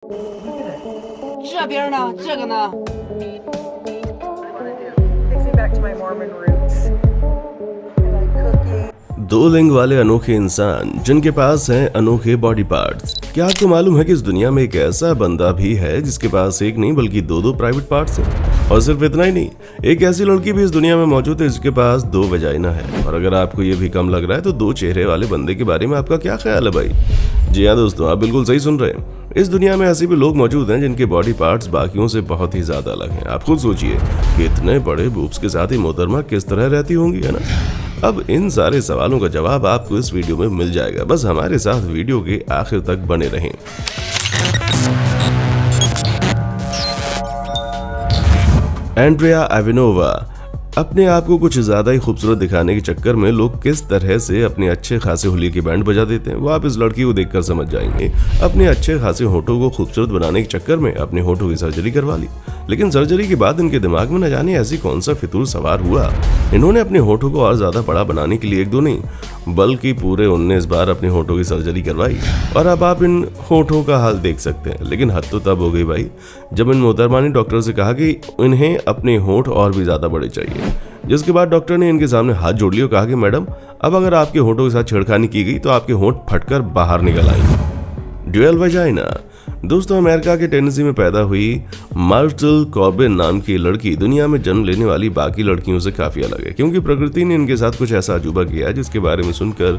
这边呢？这个呢？ Takes me back to my Mormon roots. I like cooking. दो लिंग वाले अनोखे इंसान जिनके पास हैं अनोखे बॉडी पार्ट्स। क्या आपको मालूम है कि इस दुनिया में एक ऐसा बंदा भी है जिसके पास एक नहीं बल्कि दो प्राइवेट पार्ट्स हैं? और सिर्फ इतना ही नहीं, एक ऐसी लड़की भी इस दुनिया में मौजूद है जिसके पास दो वजाइना है। और अगर आपको ये भी कम लग रहा है तो दो चेहरे वाले बंदे के बारे में आपका क्या ख्याल है भाई? जी हाँ दोस्तों, आप बिल्कुल सही सुन रहे हैं। इस दुनिया में ऐसे भी लोग मौजूद हैं जिनके बॉडी पार्ट्स बाकियों से बहुत ही ज्यादा अलग हैं। आप खुद सोचिए कि इतने बड़े बूब्स के साथ ही मोहतरमा किस तरह रहती होंगी, है ना? अब इन सारे सवालों का जवाब आपको इस वीडियो में मिल जाएगा, बस हमारे साथ वीडियो के आखिर तक बने रहें। एंड्रिया इवानोवा अपने आप को कुछ ज्यादा ही खूबसूरत दिखाने के चक्कर में लोग किस तरह से अपने अच्छे खासे होली की बैंड बजा देते हैं, वो आप इस लड़की को देखकर समझ जाएंगे। अपने अच्छे खासे होठों को खूबसूरत बनाने के चक्कर में अपने होठों की सर्जरी करवा ली, लेकिन सर्जरी के बाद इनके दिमाग में न जाने ऐसी कौन सा फितूर सवार हुआ, इन्होंने अपने होठों को और ज्यादा बड़ा बनाने के लिए एक दो नहीं बल्कि पूरे 19 बार अपने होठों की सर्जरी करवाई। और अब आप इन होठों का हाल देख सकते हैं। लेकिन हद तो तब हो गई भाई जब इन मोहतरमा ने डॉक्टर से कहा कि इन्हें अपने होठ और भी ज्यादा बड़े चाहिए, जिसके बाद डॉक्टर ने इनके सामने हाथ जोड़ लिया और कहा कि मैडम, अब अगर आपके होठों के साथ छेड़खानी की गई तो आपके होठ फटकर बाहर निकल आएंगे। Dual vagina. दोस्तों, अमेरिका के टेनेसी में पैदा हुई मार्शल कॉर्बिन नाम की लड़की दुनिया में जन्म लेने वाली बाकी लड़कियों से काफी अलग है, क्योंकि प्रकृति ने इनके साथ कुछ ऐसा अजूबा किया है जिसके बारे में सुनकर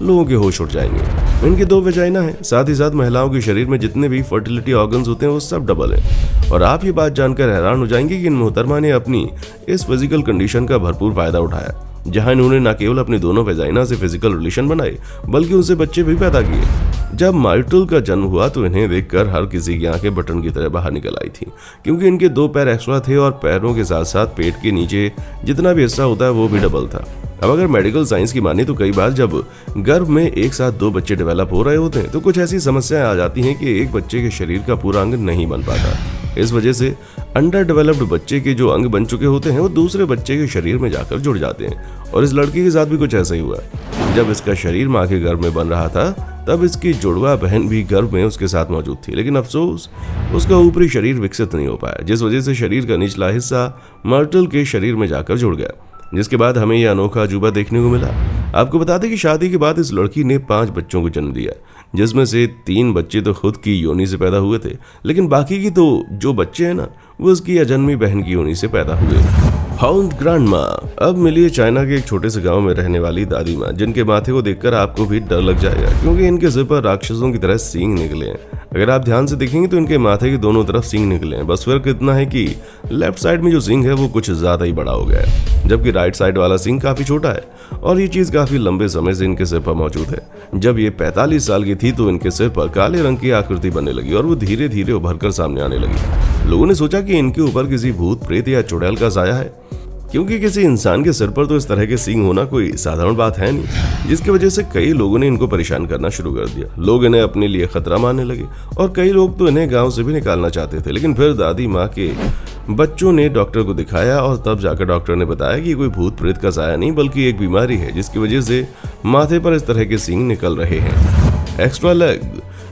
लोगों के होश उड़ जाएंगे। इनके दो वजाइना है, साथ ही साथ महिलाओं के शरीर में जितने भी फर्टिलिटी ऑर्गन्स होते हैं वो सब डबल हैं। और आप ये बात जानकर हैरान हो जाएंगे कि इन मोहतरमा ने अपनी इस फिजिकल कंडीशन का भरपूर फायदा उठाया, जहां इन्होंने न केवल अपने दोनों वजाइना से फिजिकल रिलेशन बनाए बल्कि उनसे बच्चे भी पैदा किए। जब मार्शल का जन्म हुआ तो इन्हें देखकर हर किसी की आंखें बटन की तरह बाहर निकल आई थी, क्योंकि इनके दो पैर एक्स्ट्रा थे और पैरों के साथ साथ पेट के नीचे जितना भी हिस्सा होता है वो भी डबल था। अब अगर मेडिकल साइंस की माने तो कई बार जब गर्भ में एक साथ दो बच्चे डेवलप हो रहे होते हैं तो कुछ ऐसी समस्याएं आ जाती हैं कि एक बच्चे के शरीर का पूरा अंग नहीं बन पाता। इस वजह से अंडर डेवलप्ड बच्चे के जो अंग बन चुके होते हैं वो दूसरे बच्चे के शरीर में जाकर जुड़ जाते हैं। और इस लड़की के साथ भी कुछ ऐसा ही हुआ। जब इसका शरीर माँ के गर्भ में बन रहा था तब इसकी जुड़वा बहन भी गर्भ में उसके साथ मौजूद थी, लेकिन अफसोस उसका ऊपरी शरीर विकसित नहीं हो पाया, जिस वजह से शरीर का निचला हिस्सा मार्शल के शरीर में जाकर जुड़ गया, जिसके बाद हमें यह अनोखा अजूबा देखने को मिला। आपको बता दें कि शादी के बाद इस लड़की ने 5 बच्चों को जन्म दिया, जिसमें से 3 बच्चे तो खुद की योनि से पैदा हुए थे, लेकिन बाकी की तो जो बच्चे हैं ना वो उसकी अजन्मी बहन की योनि से पैदा हुए। Hound grandma. अब मिलिए चाइना के एक छोटे से गांव में रहने वाली दादी माँ, जिनके माथे को देखकर आपको भी डर लग जाएगा, क्योंकि इनके सिर पर राक्षसों की तरह सींग निकले हैं। अगर आप ध्यान से देखेंगे तो इनके माथे के दोनों तरफ सींग निकले हैं, बस फर्क इतना है कि लेफ्ट साइड में जो सींग है वो कुछ ज्यादा ही बड़ा हो गया है, जबकि राइट साइड वाला सींग काफी छोटा है। और ये चीज काफी लंबे समय से इनके सिर पर मौजूद है। जब ये 45 साल की थी तो इनके सिर पर काले रंग की आकृति बनने लगी और वो धीरे धीरे उभर कर सामने आने लगी। लोगों ने सोचा कि इनके ऊपर किसी भूत प्रेत या चुड़ैल का साया है, क्योंकि किसी इंसान के सिर पर तो इस तरह के सींग होना कोई साधारण बात है नहीं, जिसकी वजह से कई लोगों ने इनको परेशान करना शुरू कर दिया। लोग इन्हें अपने लिए खतरा मानने लगे और कई लोग तो इन्हें गांव से भी निकालना चाहते थे। लेकिन फिर दादी माँ के बच्चों ने डॉक्टर को दिखाया और तब जाकर डॉक्टर ने बताया कि कोई भूत प्रेत का साया नहीं बल्कि एक बीमारी है, जिसकी वजह से माथे पर इस तरह के सींग निकल रहे हैं। Extra leg.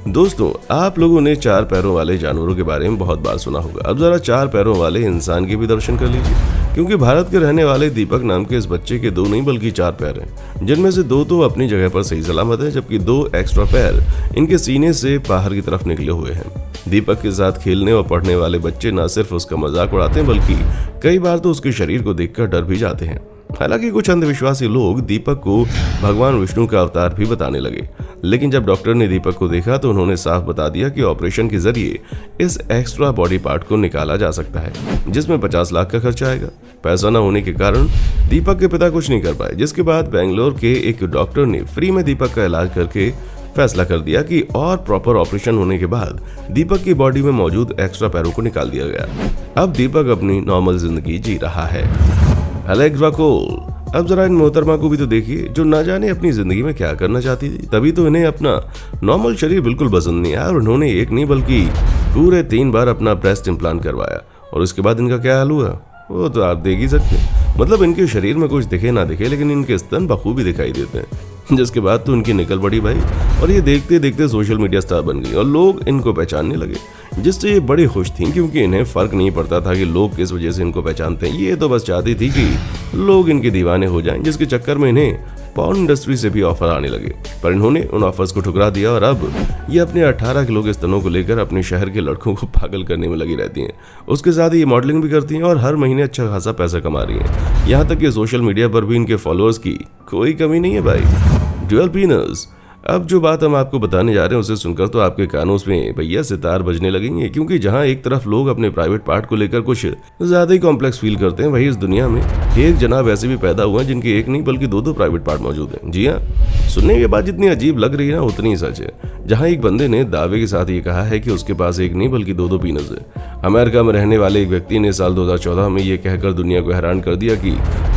दोस्तों, आप लोगों ने 4 पैरों वाले जानवरों के बारे में बहुत बार सुना होगा। अब जरा 4 पैरों वाले इंसान के भी दर्शन कर लीजिए, क्योंकि भारत के रहने वाले दीपक नाम के इस बच्चे के 2 नहीं बल्कि 4 पैर हैं, जिनमें से 2 तो अपनी जगह पर सही सलामत है, जबकि 2 एक्स्ट्रा पैर इनके सीने से बाहर की तरफ निकले हुए हैं। दीपक के साथ खेलने और पढ़ने वाले बच्चे न सिर्फ उसका मजाक उड़ाते हैं बल्कि कई बार तो उसके शरीर को देखकर डर भी जाते हैं। हालांकि कुछ अंधविश्वासी लोग दीपक को भगवान विष्णु का अवतार भी बताने लगे, लेकिन जब डॉक्टर ने दीपक को देखा तो उन्होंने साफ बता दिया कि ऑपरेशन के जरिए इस एक्स्ट्रा बॉडी पार्ट को निकाला जा सकता है, जिसमें 50 लाख का खर्चा आएगा। पैसा न होने के कारण दीपक के पिता कुछ नहीं कर पाए, जिसके बाद बेंगलोर के एक डॉक्टर ने फ्री में दीपक का इलाज करके फैसला कर दिया कि और प्रॉपर ऑपरेशन होने के बाद दीपक की बॉडी में मौजूद एक्स्ट्रा पैरों को निकाल दिया गया। अब दीपक अपनी नॉर्मल जिंदगी जी रहा है। एलेक्सा कोल। अब जरा इन मोहतरमा को भी तो देखिए, जो ना जाने अपनी जिंदगी में क्या करना चाहती थी, तभी तो इन्हें अपना नॉर्मल शरीर बिल्कुल पसंद नहीं आया और उन्होंने एक नहीं बल्कि पूरे 3 बार अपना ब्रेस्ट इम्प्लांट करवाया। और उसके बाद इनका क्या हाल हुआ वो तो आप देख ही सकते हैं। मतलब इनके शरीर में कुछ दिखे ना दिखे, लेकिन इनके स्तन बखूबी दिखाई देते हैं। जिसके बाद तो उनकी निकल पड़ी भाई, और ये देखते देखते सोशल मीडिया स्टार बन गई और लोग इनको पहचानने लगे, जिससे ये बड़ी खुश थी क्योंकि इन्हें फर्क नहीं पड़ता था कि लोग किस वजह से इनको पहचानते हैं। ये तो बस चाहती थी कि लोग इनके दीवाने हो जाएं, जिसके चक्कर में इन्हें पॉर्न इंडस्ट्री से भी ऑफर आने लगे, पर इन्होंने उन ऑफर्स को ठुकरा दिया और अब ये अपने 18 किलो के स्तनों को लेकर अपने शहर के लड़कों को पागल करने में लगी रहती हैं। उसके साथ ही ये मॉडलिंग भी करती हैं और हर महीने अच्छा खासा पैसा कमा रही हैं। यहाँ तक कि सोशल मीडिया पर भी इनके फॉलोअर्स की कोई कमी नहीं है भाई। ड्यूअल पीनस। अब जो बात हम आपको बताने जा रहे हैं उसे सुनकर तो आपके कानों में भैया सितार बजने लगेंगे, क्योंकि जहां एक तरफ लोग अपने प्राइवेट पार्ट को लेकर कुछ ज्यादा ही कॉम्प्लेक्स फील करते हैं, वहीं इस दुनिया में एक जनाब ऐसे भी पैदा हुआ है जिनके एक नहीं बल्कि दो प्राइवेट पार्ट मौजूद हैं। जी हाँ, सुनने की बात जितनी अजीब लग रही है ना उतनी ही सच है। जहाँ एक बंदे ने दावे के साथ ये कहा है कि उसके पास एक नहीं बल्कि दो पीनस है। अमेरिका में रहने वाले एक व्यक्ति ने साल 2014 में ये कहकर दुनिया को हैरान कर दिया कि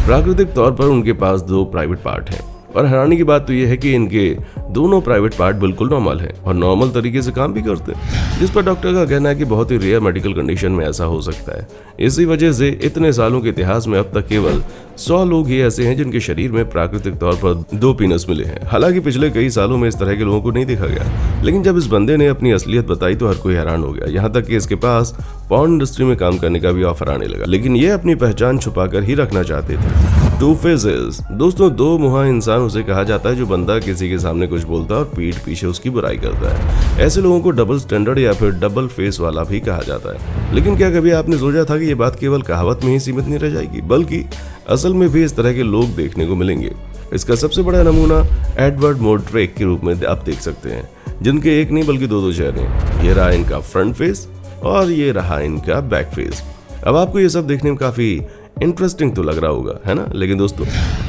प्राकृतिक तौर पर उनके पास 2 प्राइवेट पार्ट हैं। और हैरानी की बात तो यह है कि इनके दोनों प्राइवेट पार्ट बिल्कुल नॉर्मल है और नॉर्मल तरीके से काम भी करते हैं, जिस पर डॉक्टर का कहना है कि बहुत ही रेयर मेडिकल कंडीशन में ऐसा हो सकता है। इसी वजह से इतने सालों के इतिहास में अब तक केवल 100 लोग ही ऐसे हैं जिनके शरीर में प्राकृतिक तौर पर 2 पीनस मिले हैं। हालांकि पिछले कई सालों में इस तरह के लोगों को नहीं देखा गया, लेकिन जब इस बंदे ने अपनी असलियत बताई तो हर कोई हैरान हो गया। यहाँ तक कि इसके पास पॉर्न इंडस्ट्री में काम करने का भी ऑफर आने लगा, लेकिन ये अपनी पहचान छुपाकर ही रखना चाहते थे। 2 फेसेस। दोस्तों, 2 मुहा इंसान उसे कहा जाता है जो बंदा किसी के सामने कुछ बोलता है और पीठ पीछे उसकी बुराई करता है। ऐसे लोगों को डबल स्टैंडर्ड या फिर डबल फेस वाला भी कहा जाता है। लेकिन क्या कभी आपने सोचा था कि ये बात केवल कहावत में ही सीमित नहीं रह जाएगी, बल्कि असल में भी इस तरह के लोग देखने को मिलेंगे। इसका सबसे बड़ा नमूना एडवर्ड मोड्रेक के रूप में आप देख सकते हैं, जिनके एक नहीं बल्कि 2 चेहरे हैं। ये रहा इनका फ्रंट फेस और ये रहा इनका बैक फेस। अब आपको ये सब देखने में काफी इंटरेस्टिंग तो लग रहा होगा, है ना? लेकिन दोस्तों,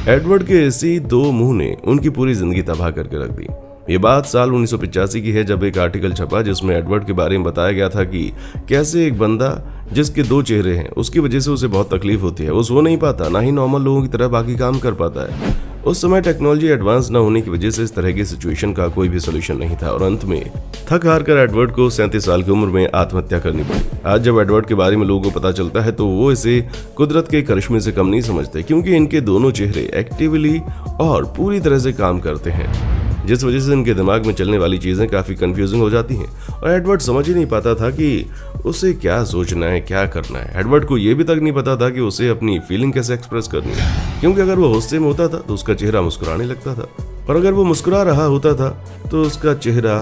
एडवर्ड के इसी 2 मुंह ने उनकी पूरी जिंदगी तबाह करके रख दी। ये बात साल 1985 की है, जब एक आर्टिकल छपा जिसमें एडवर्ड के बारे में बताया गया था कि कैसे एक बंदा जिसके 2 चेहरे हैं उसकी वजह से उसे बहुत तकलीफ होती है। वो सो नहीं पाता, ना ही नॉर्मल लोगों की तरह बाकी काम कर पाता है। उस समय टेक्नोलॉजी एडवांस न होने की वजह से इस तरह की सिचुएशन का कोई भी सोल्यूशन नहीं था और अंत में थक हार कर एडवर्ड को 37 साल की उम्र में आत्महत्या करनी पड़ी। आज जब एडवर्ड के बारे में लोगों को पता चलता है तो वो इसे कुदरत के करिश्मे से कम नहीं समझते, क्योंकि इनके दोनों चेहरे एक्टिवली और पूरी तरह से काम करते हैं, जिस वजह से इनके दिमाग में चलने वाली चीजें काफी कंफ्यूजिंग हो जाती हैं और एडवर्ड समझ ही नहीं पाता था कि उसे क्या सोचना है, क्या करना है। एडवर्ड को यह भी तक नहीं पता था कि उसे अपनी फीलिंग कैसे एक्सप्रेस करनी है, क्योंकि अगर वो गुस्से में होता था तो उसका चेहरा मुस्कुराने लगता था, और अगर वो मुस्कुरा रहा होता था तो उसका चेहरा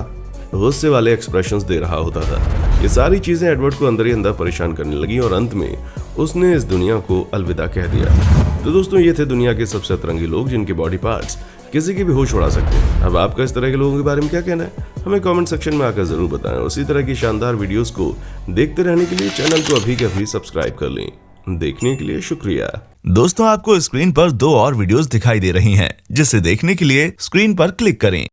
गुस्से वाले एक्सप्रेशंस दे रहा होता था। ये सारी चीजें एडवर्ड को अंदर ही अंदर परेशान करने लगी और अंत में उसने इस दुनिया को अलविदा कह दिया। तो दोस्तों, ये थे दुनिया के सबसे अतरंगी लोग जिनके बॉडी पार्ट्स किसी की भी होश उड़ा सकते हैं। अब आपका इस तरह के लोगों के बारे में क्या कहना है, हमें कमेंट सेक्शन में आकर जरूर बताएं। उसी तरह की शानदार वीडियोस को देखते रहने के लिए चैनल को अभी के अभी सब्सक्राइब कर लें। देखने के लिए शुक्रिया। दोस्तों, आपको स्क्रीन पर 2 और वीडियोस दिखाई दे रही हैं, जिसे देखने के लिए स्क्रीन पर क्लिक करें।